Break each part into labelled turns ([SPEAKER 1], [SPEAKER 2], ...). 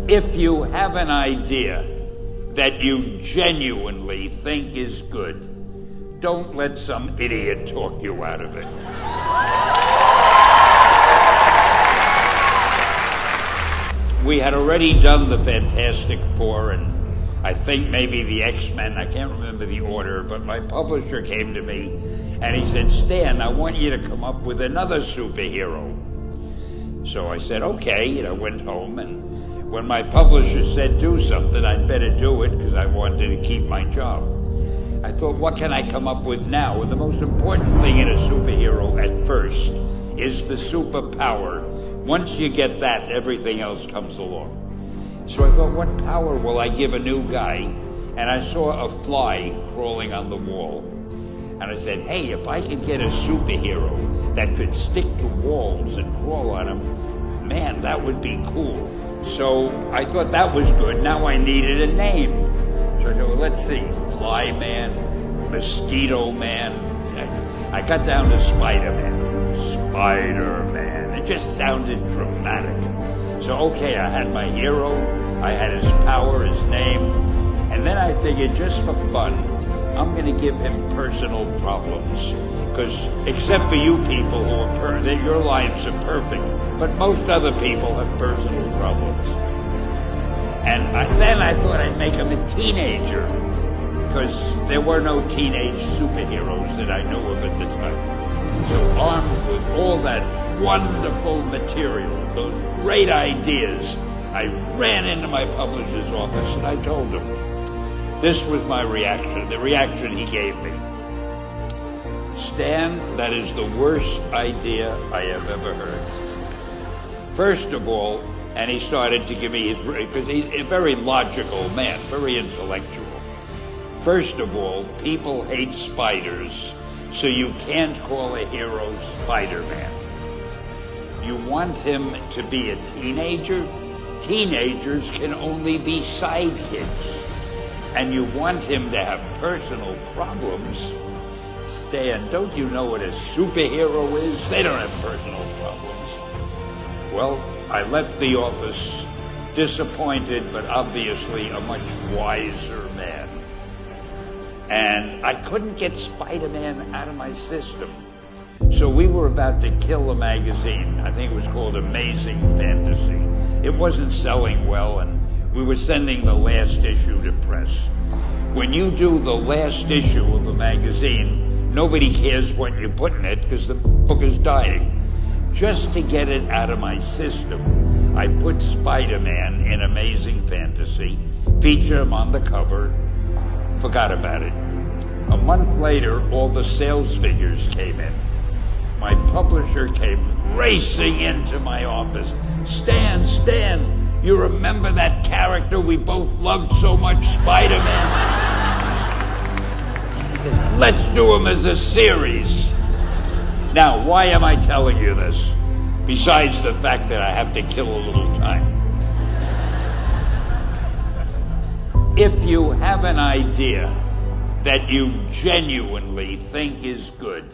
[SPEAKER 1] If you have an idea that you genuinely think is good, don't let some idiot talk you out of it. We had already done the Fantastic Four and I think maybe the X-Men, I can't remember the order, but my publisher came to me and he said, Stan, I want you to come up with another superhero. So I said, okay, and I went home, and when my publisher said do something, I'd better do it because I wanted to keep my job. I thought, what can I come up with now? And the most important thing in a superhero at first is the superpower. Once you get that, everything else comes along. So I thought, what power will I give a new guy? And I saw a fly crawling on the wall. And I said, hey, if I could get a superhero that could stick to walls and crawl on them, man, that would be cool. So I thought that was good. Now I needed a name. So I said, well, let's see, Fly Man, Mosquito Man. I got down to Spider-Man. Spider-Man. It just sounded dramatic. So, okay, I had my hero, I had his power, his name, and then I figured just for fun, I'm going to give him personal problems. Because except for you people who are that your lives are perfect, but most other people have personal problems. And then I thought I'd make him a teenager, because there were no teenage superheroes that I knew of at the time. So armed with all that wonderful material, those great ideas, I ran into my publisher's office and I told him. This was my reaction, the reaction he gave me. Stan, that is the worst idea I have ever heard. First of all, and he started to give me his, because he's a very logical man, very intellectual. First of all, people hate spiders, so you can't call a hero Spider-Man. You want him to be a teenager? Teenagers can only be sidekicks. And you want him to have personal problems? Stan, don't you know what a superhero is? They don't have personal problems. Well, I left the office disappointed, but obviously a much wiser man. And I couldn't get Spider-Man out of my system. So we were about to kill a magazine. I think it was called Amazing Fantasy. It wasn't selling well, and we were sending the last issue to press. When you do the last issue of a magazine, nobody cares what you put in it because the book is dying. Just to get it out of my system, I put Spider-Man in Amazing Fantasy, featured him on the cover, forgot about it. A month later, all the sales figures came in. My publisher came racing into my office. Stan, you remember that character we both loved so much, Spider-Man? He said, let's do him as a series. Now, why am I telling you this? Besides the fact that I have to kill a little time. If you have an idea that you genuinely think is good,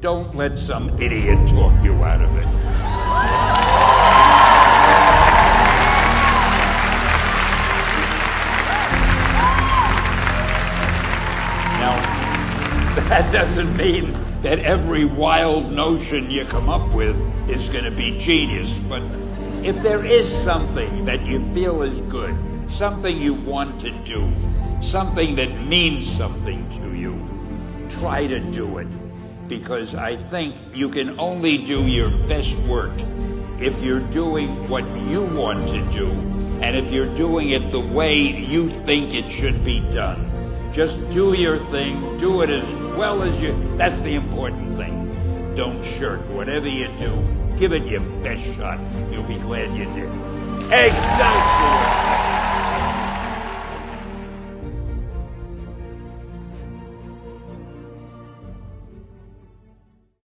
[SPEAKER 1] don't let some idiot talk you out of it. Now, that doesn't mean that every wild notion you come up with is going to be genius, but if there is something that you feel is good, something you want to do, something that means something to you, try to do it. Because I think you can only do your best work if you're doing what you want to do, and if you're doing it the way you think it should be done. Just do your thing, do it as well as you, that's the important thing. Don't shirk. Whatever you do, give it your best shot. You'll be glad you did. Exactly.